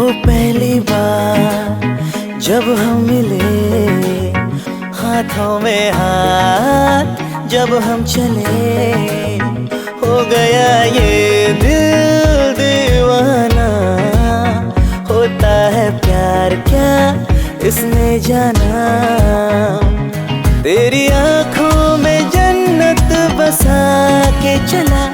वो पहली बार जब हम मिले, हाथों में हाथ जब हम चले, हो गया ये दिल दीवाना। होता है प्यार क्या इसने जाना, तेरी आँखों में जन्नत बसा के चला,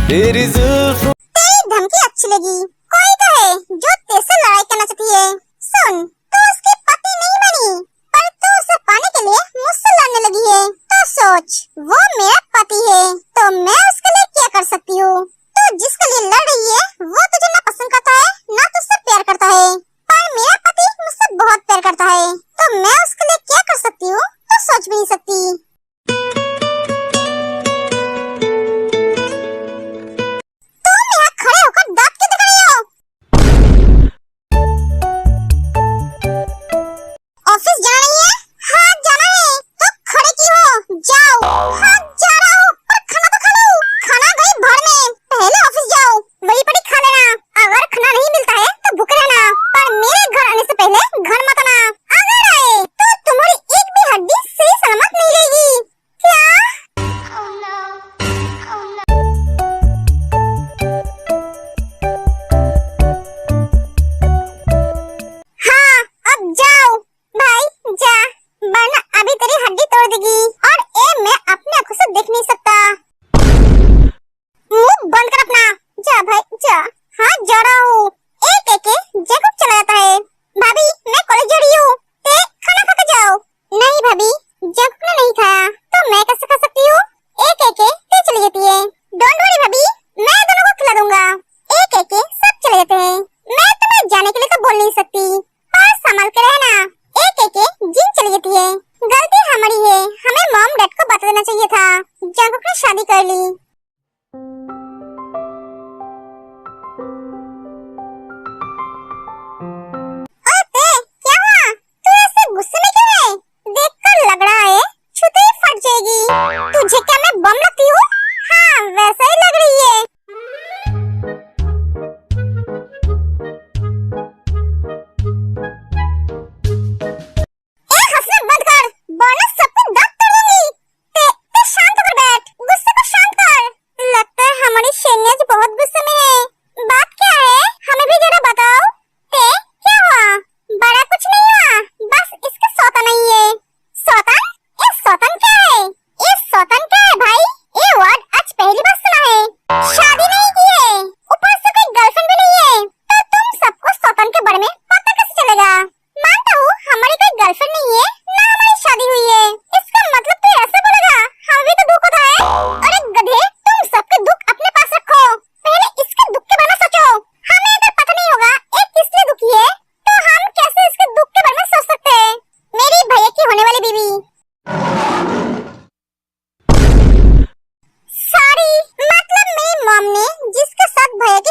तेरी जुल्फों। तेरी धमकी अच्छी लगी, कोई कहे जो तेरे से लड़ाई करना चाहती है। सुन, तू उसकी पति नहीं बनी, पर तू उसे पाने के लिए मुझसे लड़ने लगी है। तो सोच, वो मेरा पति है तो मैं उसके लिए क्या कर सकती हूँ। तू जिसके लिए लड़ रही है वो तुझे ना पसंद करता है ना तुझसे प्यार करता है, पर मेरा पति मुझसे बहुत प्यार करता है, तो मैं उसके लिए क्या कर सकती हूँ तो सोच भी नहीं सकती। ऑफिस जाना नहीं है? हाँ जाना है, तो खड़े क्यों हो? जाओ। हाँ जा रहा हूँ, पर खाना तो खा लो। खाना गई भाड़ में, पहले ऑफिस जाओ, वही पड़ी खा लेना। अगर खाना नहीं मिलता है तो भूखे रहना, पर मेरे घर आने से पहले घर मत आना। अगर आए तो तुम्हारी एक भी हड्डी सही सलामत नहीं रहेगी। क्या? हाँ अब जाओ भाई जा, वरना अभी तेरी हड्डी तोड़ देगी और ये मैं अपने आंखों से देख नहीं सकता। मुंह बंद कर अपना, जा भाई जा। हाँ जा रहा हूँ। एक एक जैकब चला जाता है। भाभी मैं कॉलेज जा रही हूँ, ते खाना खा के जाओ। नहीं भाभी, जैकब ने नहीं खाया तो मैं कैसे खा सकती हूँ। एक एक ते चली जाती है। डोंट वरी भाभी, मैं दोनों को खिला दूंगा। एक एक सब चले जाते हैं। मैं तुम्हें जाने के लिए तो बोल नहीं सकती, पर संभाल के रहना। एक एक जिन चली जाती है। गलती हमारी है, हमें मॉम डैड को बता देना चाहिए था। जैकब ने शादी कर ली। ओते क्या हुआ? तू ऐसे गुस्से में क्यों है? देखकर लग रहा है छूते ही फट जाएगी। तुझे क्या मैं बम लगती हूँ? हाँ वैसा ही लग रही है।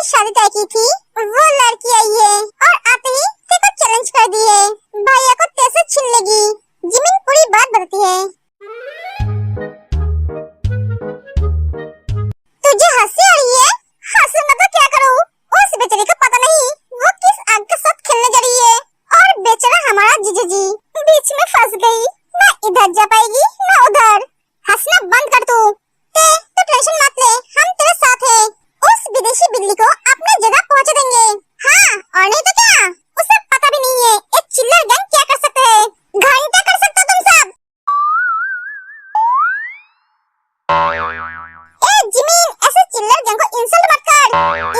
शादी तय की थी, वो लड़की आई है और आते ही तेरे को चैलेंज कर दी है। भैया को कैसे छीन लेगी? जिमिन पूरी बात बताती है। तुझे हंसी आ रही है? हंसी मत तो क्या करूं? उस बेचारी को पता नहीं वो किस आग के साथ खेलने जा रही है, और बेचारा हमारा जीजू जी बीच में फंस गई, ना इधर जा पाएगी ना उधर। हंसना बंद कर तू टेंशन मत ले, हम तेरे साथ हैं। उस विदेशी बिल्ली को अपने जगह पहुंचा देंगे। हाँ और नहीं तो क्या, उसे पता भी नहीं है एक चिल्लर गैंग क्या कर सकते हैं। घंटा कर सकते हो तुम सब। ए जिमिन, ऐसे चिल्लर गैंग को इंसल्ट मत कर।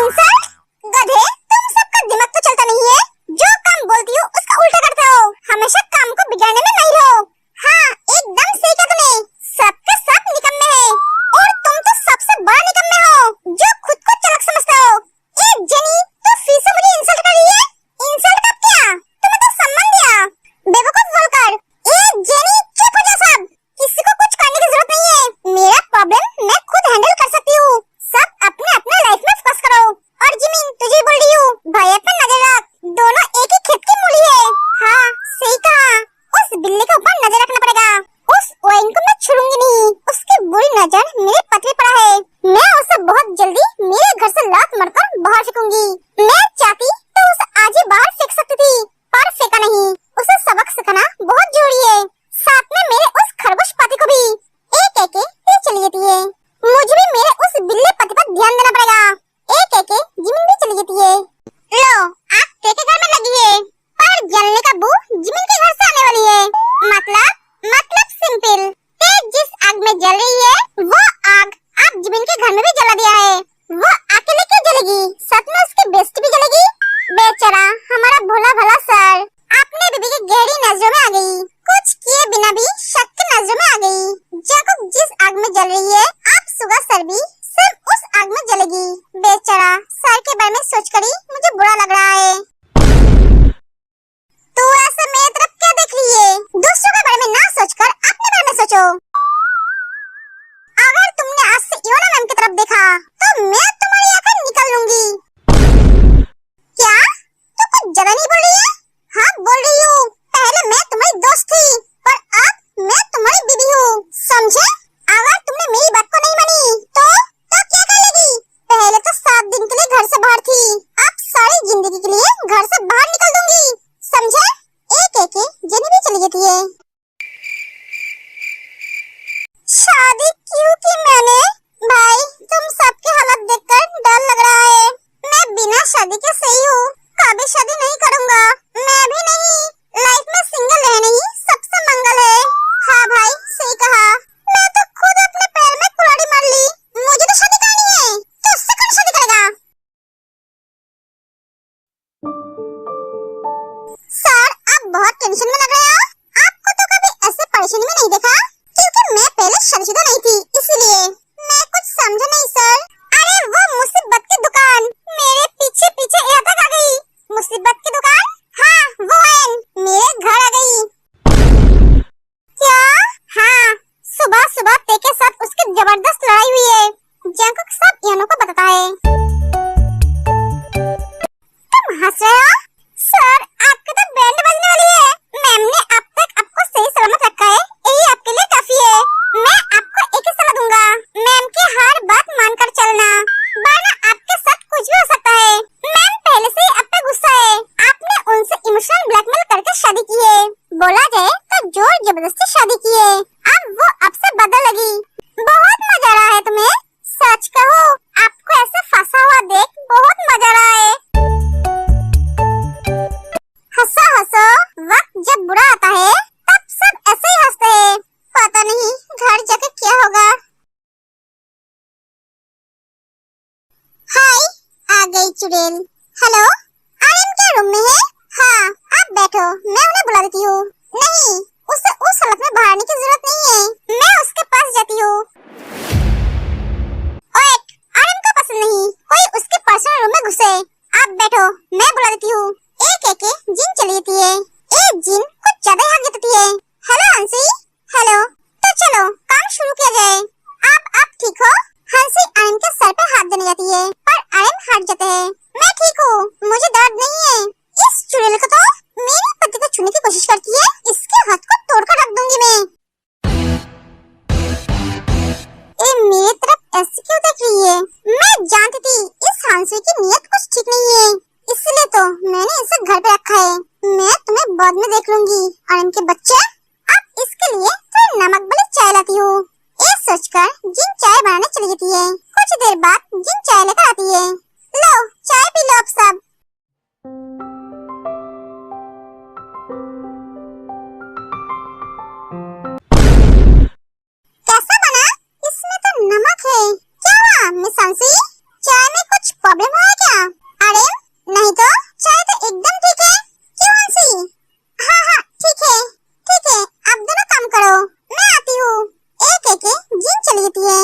इंसल्ट? गधे, तुम सबका दिमाग तो चलता नहीं है। जो काम बोलती हो उसका उल्टा करते हो, हमेशा काम को बिगाड़ने में नहीं रहो। हाँ एकदम सही कहा तुमने, सबके सब निकम्मे हैं और तुम तो सबसे बड़ा निकम्मे हो जो खुद को चालाक समझते हो। ए जेनी, तू फिर से मुझे इंसल्ट कर रही है? इंसल्ट कब किया? तुम्हें तो सम्मान दिया, बेवकूफ बोलकर। ए जेनी चुप हो जा सब, किसी को कुछ करने की जरूरत नहीं है। मेरा प्रॉब्लम मैं खुद हैंडल कर सकती हूँ। सब अपने अपने लाइफ में फोकस करो। और जिमिन तुझे बोल रही हूँ, भैया पे नजर रख, दोनों एक ही खेत की मूली है। हाँ सही कहा, उस बिल्ली के ऊपर नजर रखना पड़ेगा। उस वाइन को मैं छोड़ूंगी नहीं, उसकी बुरी नजर मेरे पति पड़ा है। मैं उसे बहुत जल्दी मेरे घर से लात मारकर बाहर फेंकूंगी। मैं चाहती तो उसे आज ही बाहर फेंक सकती थी, पर फेंका नहीं। उसे सबक सिखाना बहुत जरूरी है। साथ में मेरे उस खरगोश पति को भी। एक एक ये चली जाती है। मुझे भी मेरे उस बिल्ली पति पर ध्यान देना पड़ेगा। एक एक जिमिन भी चली जाती है। लो, आग ते के घर में लगी है, पर जलने का बू जिमिन के घर से आने वाली है। मतलब सिंपल। ते जिस आग में जल रही है, वो आग आप जिमिन के घर में भी जला दिया है। वो अकेले क्यों जलेगी? साथ में उसकी बेस्टी भी जलेगी। बेचारा हमारा भोला भला सर अपने बीबी की गहरी नजरों में आ गई। कुछ किए बिना भी शक की नजरों में आ गई। जैकब जिस आग में जल रही है, आप सुगा सर भी सिर्फ उस आग में जलेगी। बेचारा सर के बारे में सोचकर ही मुझे बुरा लग रहा है। तू ऐसे मेरी तरफ क्या देख रही है? दूसरों के बारे में ना सोचकर अपने बारे में सोचो। अगर तुमने आज से योना मैम की तरफ देखा, तो मैं तुम्हारी आंखें निकाल लूंगी। क्या? तू कुछ ज्यादा नहीं बोल रही है? हाँ बोल रही हूँ। पहले मैं तुम्हारी दोस्त थी, पर अब मैं तुम्हारी बीवी हूँ, समझे? अगर तुमने मेरी बात को नहीं मानी, तो क्या कर लेगी? पहले तो 7 दिन के लिए घर से बाहर थी, अब सारी जिंदगी के लिए घर से बाहर निकल दूंगी, समझे? एक एक जेनी भी चली जाती है। शादी क्यों की मैंने? भाई तुम सबकी हालत देखकर डर लग रहा है। मैं बिना शादी के सही हूँ, कभी शादी नहीं करूँगा। मैं भी नहीं, लाइफ में सिंगल रहना ही सबसे मंगल है। हाँ भाई सही कहा। मैं तो खुद अपने पैर में कुल्हाड़ी मार ली। मुझे तो शादी करनी है, तो उससे कौन शादी करेगा? सर आप बहुत टेंशन में लग रहे हो। आपको तो कभी ऐसे परेशानी में नहीं देखा, क्योंकि मैं पहले शादीशुदा नहीं थी, इसलिए मैं कुछ समझा नहीं सर। अरे वो मुसीबत की दुकान मेरे पीछे पीछे यहाँ तक आ गई। मुसीबत की दुकान? हाँ वो है, मेरे घर आ गई। क्या? हाँ, सुबह सुबह ते के साथ उसकी जबरदस्त लड़ाई हुई है। जैकब सब यानो को बताता है। तुम हंस रहे हो? सर आपकी तो बैंड बजने वाली है। मैम ने अब तक आपको सही सलामत रखा है, यही आपके लिए काफी है। मैं आपको एक ही सलाह दूंगा, मैम की हर बात मानकर चलना, वरना आपके साथ कुछ भी हो सकता है। मैम पहले से ही आप पे गुस्सा है। आपने उनसे इमोशनल ब्लैकमेल करके शादी की है। बोला जाए तो जोर जबरदस्ती शादी की है। अब वो आपसे बदल लगी। बहुत मजा आ रहा है तुम्हें? सच कहो, आपको ऐसे फंसा हुआ देख बहुत मजा आ रहा है। हंसो हंसो, वक्त जब बुरा आता है तब सब ऐसे ही हंसते हैं। पता नहीं घर जाके क्या होगा। हाय, आ गई चुड़ैल। हेलो, आर्यन क्या रूम में है? हाँ आप बैठो, मैं उन्हें बुला देती हूँ। नहीं, उसे उस हालत में बाहर आने की जरूरत नहीं है, मैं उसके पास जाती हूँ। ओएट, आर्यन को पसंद नहीं कोई उसके पर्सनल रूम में घुसे। आप बैठो, मैं बुला देती हूँ। एक एक जिन चली जाती है। एक जिन कुछ ज्यादा ही आगे जाती है। हेलो हंसी। हेलो, तो चलो काम शुरू किया जाए। आप ठीक हो? हंसी आर्यन के सर पे हाथ देने जाती है, पर आर्यन हट जाते हैं। मैं ठीक हूँ, मुझे दर्द नहीं है। इस चुड़ैल को तो मेरे पति को छूने की कोशिश करती है, इसके हाथ को तोड़कर रख दूंगी मैं। मेरी तरफ ऐसे क्यों देख रही है? मैं जानती थी इस हंसी की नीयत कुछ ठीक नहीं है, इसलिए तो मैंने इसे घर पे रखा है। मैं तुम्हें बाद में देख लूंगी आर्यन के बच्चे। अब इसके लिए थोड़ी नमक वाली चाय लाती हूँ। ये सोचकर जिन चाय बनाने चली जाती है। कुछ देर बाद जिन चाय लेकर आती है। लो चाय पी लो आप सब। कैसा बना? इसमें तो नमक है। क्या हुआ मिस हंसी? चाय में कुछ प्रॉब्लम हुआ क्या? अरे नहीं तो, चाय तो एकदम ठीक है। क्यों हंसी? हाँ ठीक है, अब दोनों काम करो, मैं आती हूँ। एक एक जिन चली जाती है।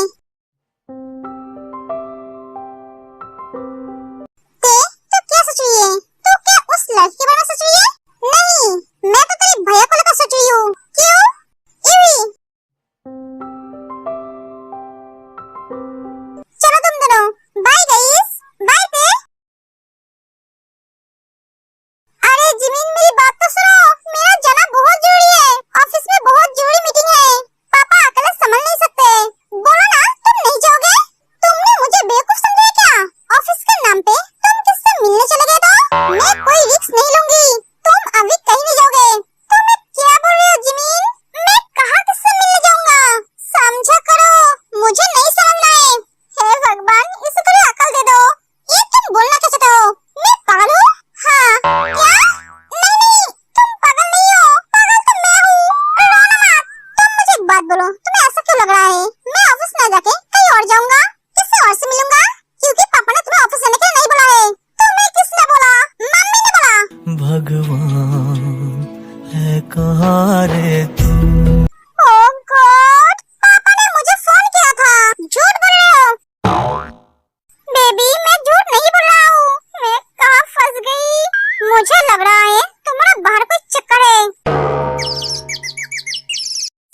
लग रहा है तुम्हारा बाहर कोई चक्कर है।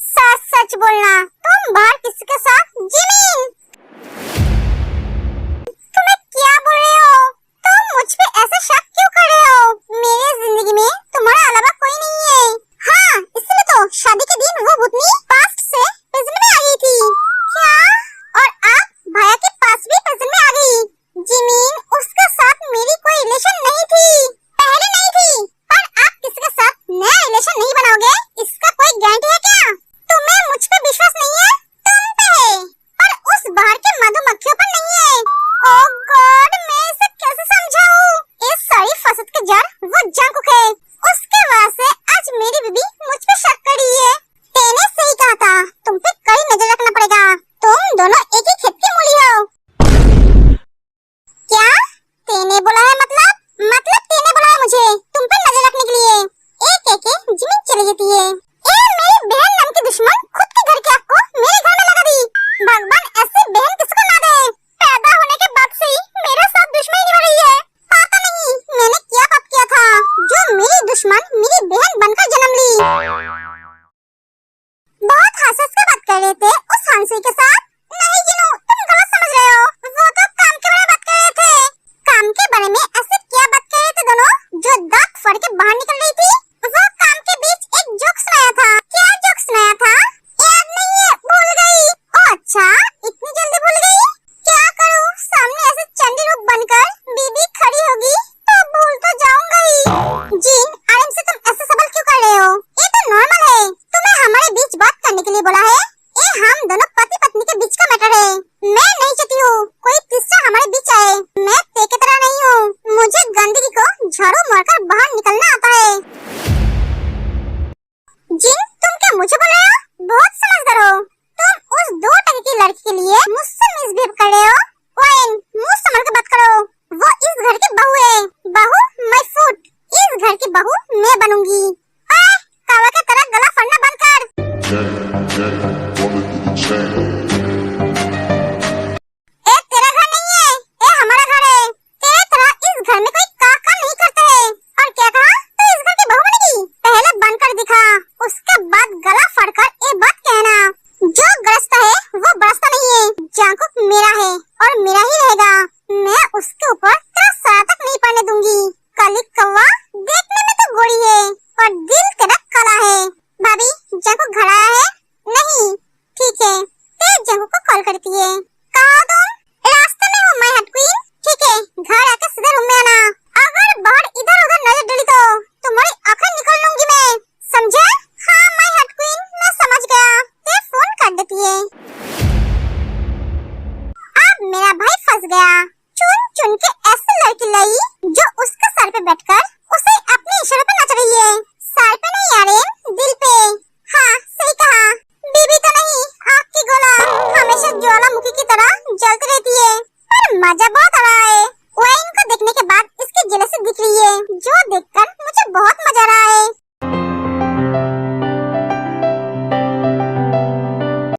सच सच बोलना, तुम बाहर किसके साथ? जिमिन, तुम्हें क्या बोल रहे हो? तुम मुझ पे ऐसा शक क्यों कर रहे हो? मेरे जिंदगी में तुम्हारा अलावा कोई नहीं है। हाँ, इसलिए तो शादी के दिन वो भूतनी पास्ट से प्रेजेंट में आ गई थी। क्या? और आप भैया के पास भी प्रेजेंट में आ गई? जिमिन, उसके साथ मेरी कोई रिलेशन नहीं थी, पहले नहीं थी, पर आप किसी के साथ नया रिलेशन नहीं बनाओगे इसका कोई गारंटी है क्या? तुम्हें मुझ पे विश्वास नहीं है? तुम पे है, पर उस बाहर के मधुमक्खियों पर नहीं है। ओह गॉड, मैं इसे कैसे समझाऊं? इस सारी फसद के जड़ वो जंकुक है, उसके वजह से आज मेरी बीबी मुझ पे शक कर रही है। तेने सही कहा था, तुम पे कड़ी नजर रखना पड़ेगा, तुम दोनों एक ही खेत की मूली हो। क्या तेने बोला है? मतलब तेने बोला है मुझे तुम पे नजर रखने के लिए? एक एक जिमिन चली जाती है। ए मेरी बहन नाम की दुश्मन खुद के घर के आग को मेरे घर में लगा दी। भगवान ऐसी बहन किसको ना दे। पैदा होने के बाद से ही मेरे साथ दुश्मनी निभा रही है। पता नहीं मैंने क्या पाप किया था जो मेरी दुश्मन मेरी बहन बनकर जन्म ली। बहुत हंस के बात कर रहे थे उस हंसी के साथ। नहीं जिनू, तुम गलत समझ रहे हो, वो तो काम के बारे में बात कर रहे थे। काम के बारे में ऐसे क्या बात कर रहे थे दोनों जो दांत फाड़ के बाहर निकल रही थी? वो काम के बीच एक जोक सुनाया था। क्या जोक सुनाया था? याद नहीं है, भूल गई। ओह अच्छा, इतनी जल्दी भूल गई? क्या करूं, सामने ऐसे चंडी रूप बनकर बीबी खड़ी होगी तो भूल तो जाऊंगा ही। जिन, आराम से, तुम ऐसे सवाल क्यों कर रहे हो? ये तो नॉर्मल है, तुम्हें हमारे बीच बात करने के लिए बोला है। ये हम दोनों पति पत्नी के बीच का मैटर है। मैं नहीं चाहती हूँ कोई तीसरा हमारे बीच आए। मैं ते की तरह नहीं हूँ, मुझे गंदगी को झाड़ू मारकर बाहर निकलना आता है। जिन, तुम क्या मुझे बोल रहे हो? बहुत समझदार हो तुम। उस 2 टंकी की लड़की के लिए मुझसे मिसबिहेव कर रहे हो। ओएन, मुंह संभाल कर बात करो, वो इस घर की बहू है। बहू माय फुट, इस घर की बहू मैं बनूंगी। ओए, कावा के तरह गला फाड़ना बंद कर। ए तेरा घर नहीं है, ए हमारा घर है। तेरे तरह इस घर में कोई काम नहीं करता है। और क्या कहा? तू इस घर की बहू बनेगी? पहले बनकर दिखा, उसके बाद गला फाड़कर ये बात कहना। जो गरजता है वो बरसता नहीं है। जांकुक मेरा है और मेरा ही रहेगा। मैं उसके ऊपर तेरा साया तक नहीं पड़ने दूंगी। काली कौवा, देखने में तो गोरी है और दिल तेरा काला है। भाभी, जांकुक घर आया है? नहीं, ठीक है, तेरे जांकुक को कॉल करती है। कहाँ हो तुम? रास्ते में हूँ माय हट क्वीन। ठीक है, घर आके सीधे रूम में आना। अगर बाहर इधर उधर नजर डली तो तुम्हारी आंखें निकाल लूंगी मैं, समझे? हाँ माय हट क्वीन, मैं समझ गया। ये फोन कर देती है। अब मेरा भाई फंस गया। चुन चुन के ऐसी लड़की लाई जो उसके सर पे बैठकर उसे अपने इशारे पे नच रही है। सर पे नहीं यारे, दिल पे। हाँ सही कहा, बीबी तो नहीं, आग की गोला हमेशा ज्वालामुखी की तरह जलती रहती है, पर मजा बहुत आ रहा है।